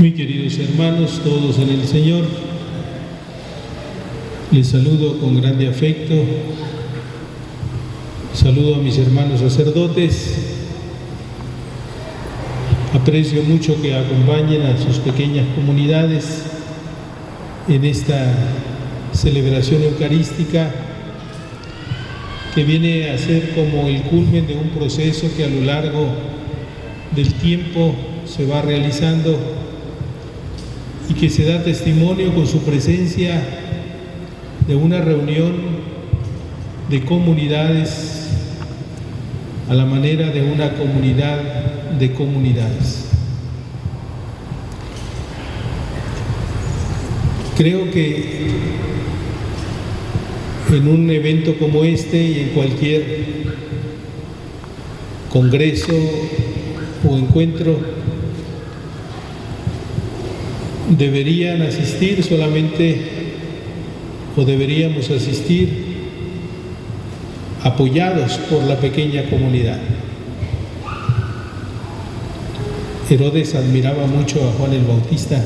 Muy queridos hermanos, todos en el Señor, les saludo con grande afecto. Saludo a mis hermanos sacerdotes. Aprecio mucho que acompañen a sus pequeñas comunidades en esta celebración eucarística que viene a ser como el culmen de un proceso que a lo largo del tiempo se va realizando y que se da testimonio con su presencia de una reunión de comunidades a la manera de una comunidad de comunidades. Creo que en un evento como este y en cualquier congreso o encuentro deberían asistir solamente, o deberíamos asistir apoyados por la pequeña comunidad. Herodes admiraba mucho a Juan el Bautista,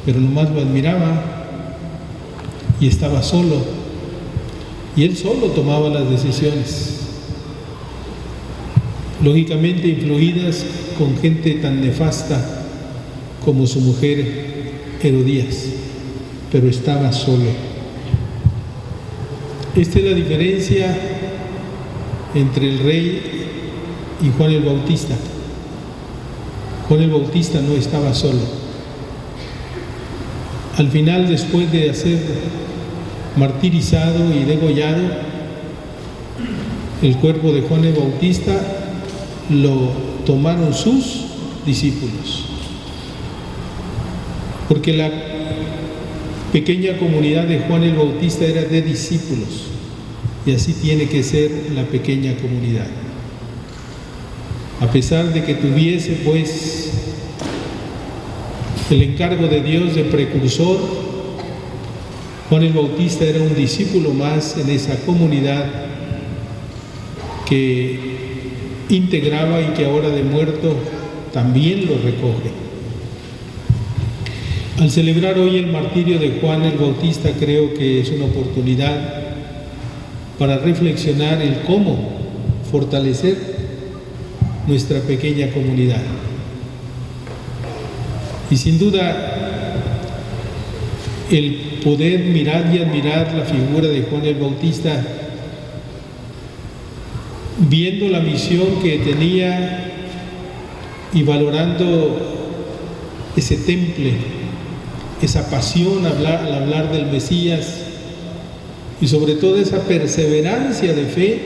pero nomás lo admiraba y estaba solo, y él solo tomaba las decisiones, lógicamente influidas con gente tan nefasta como su mujer Herodías, pero estaba solo. Esta es la diferencia entre el rey y Juan el Bautista. Juan el Bautista no estaba solo. Al final, después de ser martirizado y degollado, el cuerpo de Juan el Bautista lo tomaron sus discípulos, porque la pequeña comunidad de Juan el Bautista era de discípulos, y así tiene que ser la pequeña comunidad. A pesar de que tuviese pues el encargo de Dios de precursor, Juan el Bautista era un discípulo más en esa comunidad que integraba y que ahora de muerto también lo recoge. Al celebrar hoy el martirio de Juan el Bautista, creo que es una oportunidad para reflexionar el cómo fortalecer nuestra pequeña comunidad. Y sin duda, el poder mirar y admirar la figura de Juan el Bautista, viendo la misión que tenía y valorando ese temple, esa pasión al hablar del Mesías, y sobre todo esa perseverancia de fe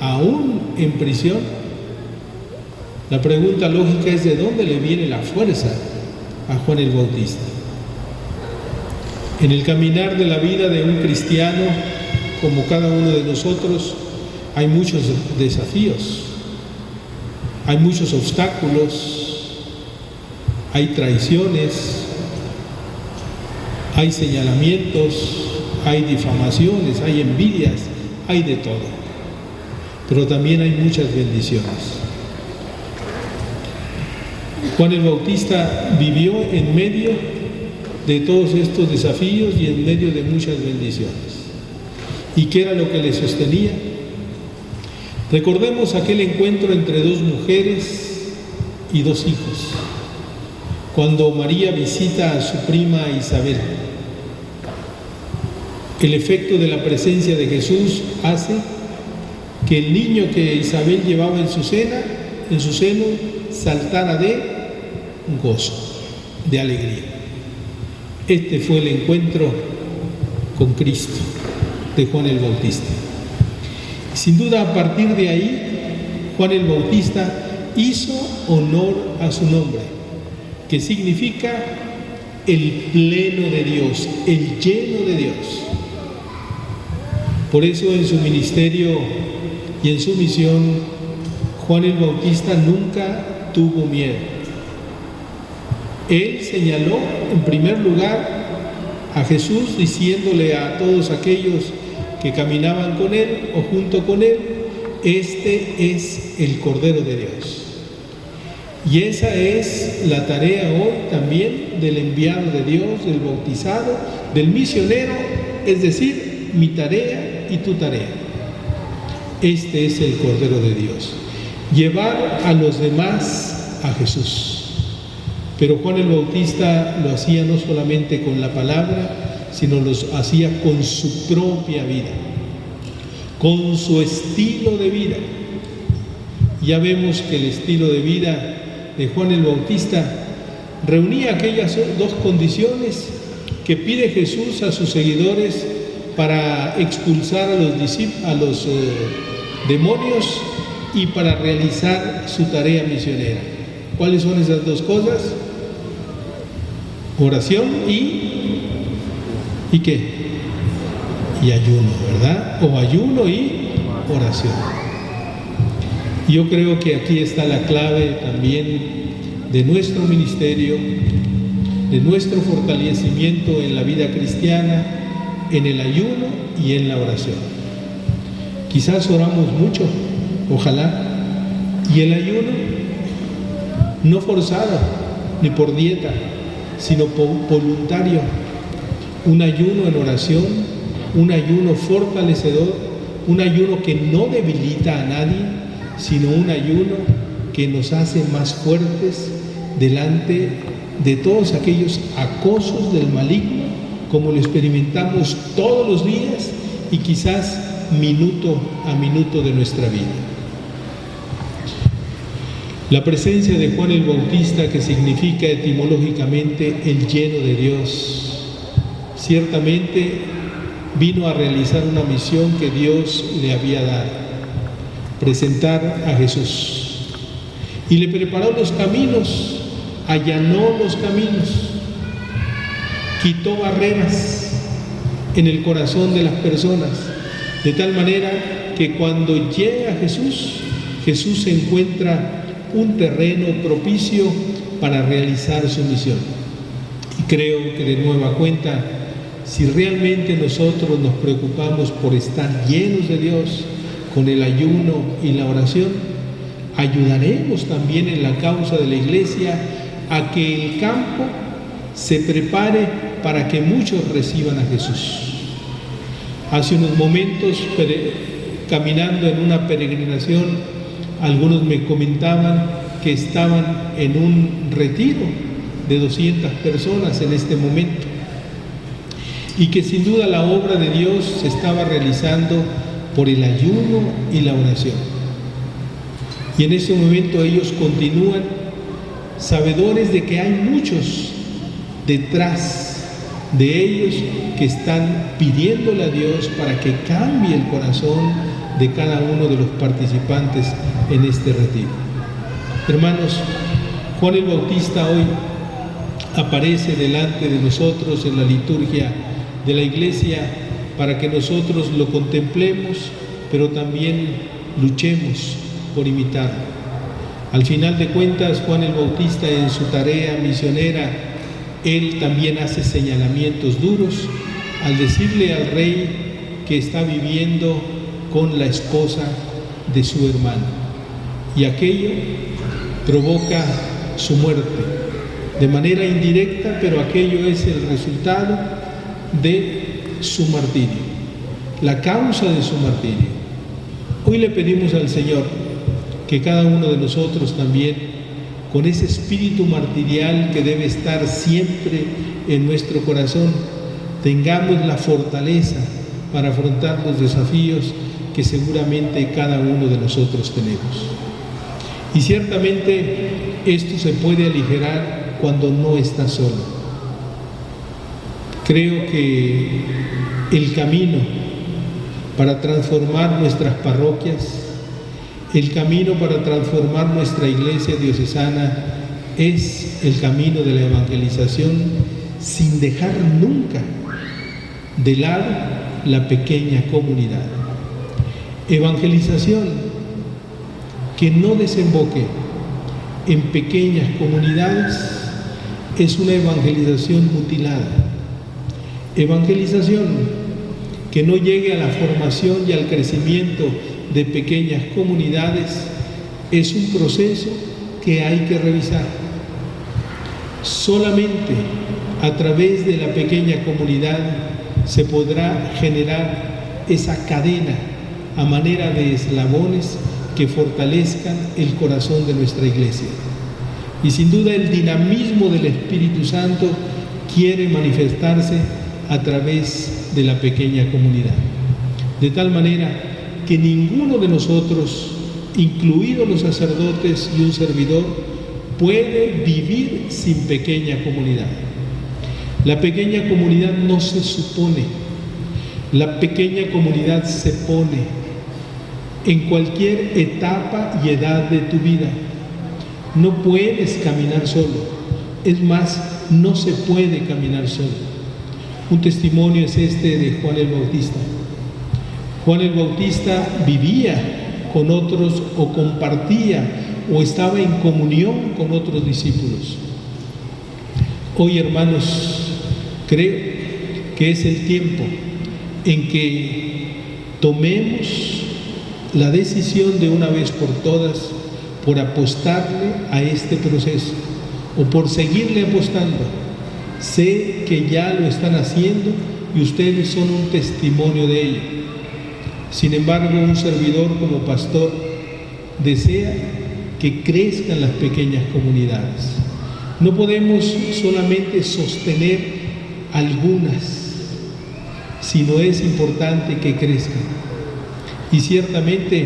aún en prisión. La pregunta lógica es: ¿de dónde le viene la fuerza a Juan el Bautista? En el caminar de la vida de un cristiano, como cada uno de nosotros, hay muchos desafíos, hay muchos obstáculos, hay traiciones, hay señalamientos, hay difamaciones, hay envidias, hay de todo. Pero también hay muchas bendiciones. Juan el Bautista vivió en medio de todos estos desafíos y en medio de muchas bendiciones. ¿Y qué era lo que le sostenía? Recordemos aquel encuentro entre dos mujeres y dos hijos, cuando María visita a su prima Isabel. El efecto de la presencia de Jesús hace que el niño que Isabel llevaba en su seno, saltara de gozo, de alegría. Este fue el encuentro con Cristo de Juan el Bautista. Sin duda, a partir de ahí, Juan el Bautista hizo honor a su nombre, que significa el pleno de Dios, el lleno de Dios. Por eso en su ministerio y en su misión, Juan el Bautista nunca tuvo miedo. Él señaló en primer lugar a Jesús, diciéndole a todos aquellos que caminaban con él o junto con él: este es el Cordero de Dios. Y esa es la tarea hoy también del enviado de Dios, del bautizado, del misionero, es decir, mi tarea y tu tarea. Este es el Cordero de Dios, llevar a los demás a Jesús. Pero Juan el Bautista lo hacía no solamente con la palabra, sino lo hacía con su propia vida, con su estilo de vida. Ya vemos que el estilo de vida de Juan el Bautista reunía aquellas dos condiciones que pide Jesús a sus seguidores para expulsar a los demonios y para realizar su tarea misionera. ¿Cuáles son esas dos cosas? Oración ¿y qué? Y ayuno, ¿verdad? O ayuno y oración. Yo creo que aquí está la clave también de nuestro ministerio, de nuestro fortalecimiento en la vida cristiana, en el ayuno y en la oración. Quizás oramos mucho, ojalá, y el ayuno no forzado ni por dieta, sino voluntario, un ayuno en oración, un ayuno fortalecedor, un ayuno que no debilita a nadie, sino un ayuno que nos hace más fuertes delante de todos aquellos acosos del maligno, como lo experimentamos todos los días y quizás minuto a minuto de nuestra vida. La presencia de Juan el Bautista, que significa etimológicamente el lleno de Dios, ciertamente vino a realizar una misión que Dios le había dado: presentar a Jesús. Y le preparó los caminos, allanó los caminos, quitó barreras en el corazón de las personas, de tal manera que cuando llega Jesús, Jesús encuentra un terreno propicio para realizar su misión. Y creo que de nueva cuenta, si realmente nosotros nos preocupamos por estar llenos de Dios con el ayuno y la oración, ayudaremos también en la causa de la iglesia a que el campo se prepare para que muchos reciban a Jesús. Hace unos momentos, caminando en una peregrinación, algunos me comentaban que estaban en un retiro de 200 personas en este momento y que sin duda la obra de Dios se estaba realizando por el ayuno y la oración. Y en ese momento ellos continúan sabedores de que hay muchos detrás de ellos que están pidiéndole a Dios para que cambie el corazón de cada uno de los participantes en este retiro. Hermanos, Juan el Bautista hoy aparece delante de nosotros en la liturgia de la iglesia para que nosotros lo contemplemos, pero también luchemos por imitarlo. Al final de cuentas, Juan el Bautista, en su tarea misionera, él también hace señalamientos duros al decirle al rey que está viviendo con la esposa de su hermano, y aquello provoca su muerte de manera indirecta, pero aquello es el resultado de su martirio, la causa de su martirio. Hoy le pedimos al Señor que cada uno de nosotros también, con ese espíritu martirial que debe estar siempre en nuestro corazón, tengamos la fortaleza para afrontar los desafíos que seguramente cada uno de nosotros tenemos. Y ciertamente esto se puede aligerar cuando no está solo. Creo que el camino para transformar nuestras parroquias, el camino para transformar nuestra iglesia diocesana es el camino de la evangelización, sin dejar nunca de lado la pequeña comunidad. Evangelización que no desemboque en pequeñas comunidades es una evangelización mutilada. Evangelización que no llegue a la formación y al crecimiento de pequeñas comunidades es un proceso que hay que revisar. Solamente a través de la pequeña comunidad se podrá generar esa cadena a manera de eslabones que fortalezcan el corazón de nuestra iglesia. Y sin duda el dinamismo del Espíritu Santo quiere manifestarse a través de la pequeña comunidad. De tal manera que ninguno de nosotros, incluidos los sacerdotes y un servidor, puede vivir sin pequeña comunidad. La pequeña comunidad no se supone, la pequeña comunidad se pone en cualquier etapa y edad de tu vida. No puedes caminar solo, es más, no se puede caminar solo. Un testimonio es este de Juan el Bautista. Juan el Bautista vivía con otros o compartía o estaba en comunión con otros discípulos. Hoy, hermanos, creo que es el tiempo en que tomemos la decisión de una vez por todas por apostarle a este proceso o por seguirle apostando. Sé que ya lo están haciendo y ustedes son un testimonio de ello. Sin embargo, un servidor como pastor desea que crezcan las pequeñas comunidades. No podemos solamente sostener algunas, sino es importante que crezcan. Y ciertamente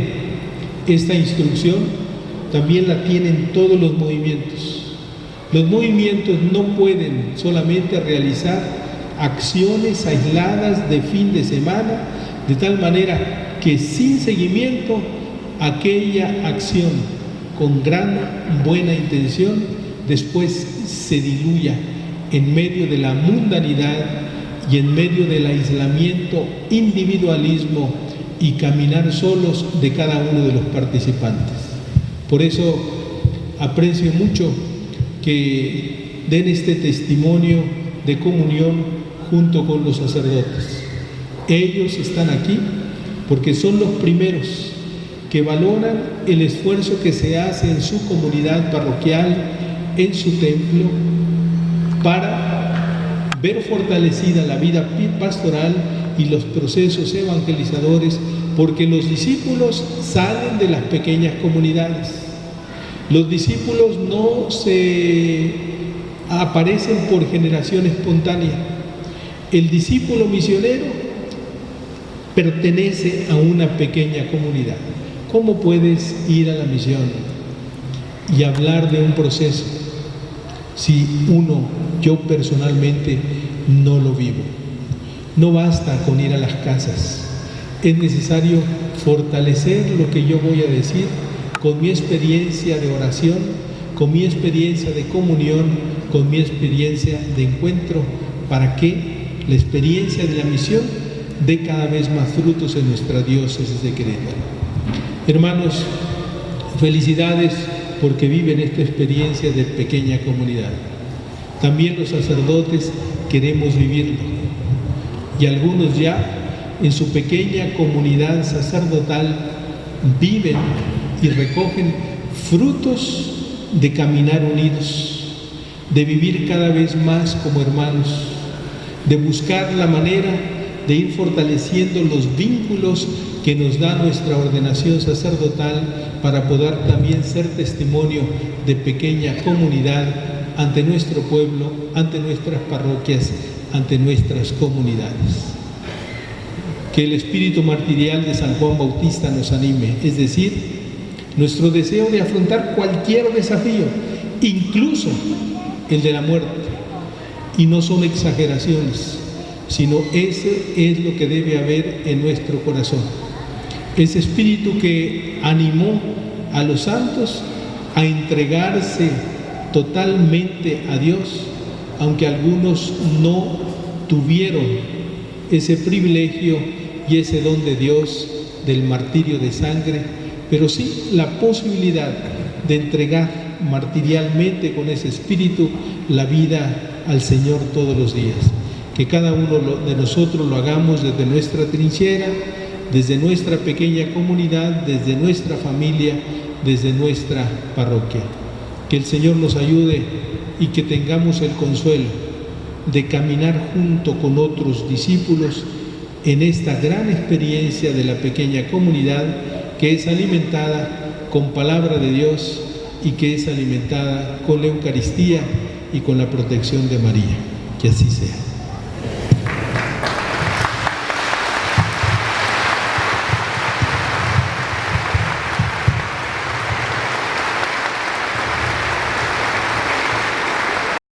esta instrucción también la tienen todos los movimientos. Los movimientos no pueden solamente realizar acciones aisladas de fin de semana, de tal manera que sin seguimiento aquella acción con gran buena intención después se diluya en medio de la mundanidad y en medio del aislamiento, individualismo y caminar solos de cada uno de los participantes. Por eso aprecio mucho que den este testimonio de comunión junto con los sacerdotes. Ellos están aquí porque son los primeros que valoran el esfuerzo que se hace en su comunidad parroquial, en su templo, para ver fortalecida la vida pastoral y los procesos evangelizadores, porque los discípulos salen de las pequeñas comunidades. Los discípulos no se aparecen por generación espontánea. El discípulo misionero pertenece a una pequeña comunidad. ¿Cómo puedes ir a la misión y hablar de un proceso si yo personalmente no lo vivo? No basta con ir a las casas, es necesario fortalecer lo que yo voy a decir con mi experiencia de oración, con mi experiencia de comunión, con mi experiencia de encuentro, para que la experiencia de la misión dé cada vez más frutos en nuestra diócesis de Querétaro. Hermanos, felicidades porque viven esta experiencia de pequeña comunidad. También los sacerdotes queremos vivirlo. Y algunos ya en su pequeña comunidad sacerdotal viven y recogen frutos de caminar unidos, de vivir cada vez más como hermanos, de buscar la manera de ir fortaleciendo los vínculos que nos da nuestra ordenación sacerdotal para poder también ser testimonio de pequeña comunidad ante nuestro pueblo, ante nuestras parroquias, ante nuestras comunidades. Que el espíritu martirial de San Juan Bautista nos anime, es decir, nuestro deseo de afrontar cualquier desafío, incluso el de la muerte. Y no son exageraciones, sino ese es lo que debe haber en nuestro corazón. Ese espíritu que animó a los santos a entregarse totalmente a Dios, aunque algunos no tuvieron ese privilegio y ese don de Dios del martirio de sangre, pero sí la posibilidad de entregar martirialmente con ese espíritu la vida al Señor todos los días. Que cada uno de nosotros lo hagamos desde nuestra trinchera, desde nuestra pequeña comunidad, desde nuestra familia, desde nuestra parroquia. Que el Señor nos ayude y que tengamos el consuelo de caminar junto con otros discípulos en esta gran experiencia de la pequeña comunidad que es alimentada con palabra de Dios y que es alimentada con la Eucaristía y con la protección de María. Que así sea.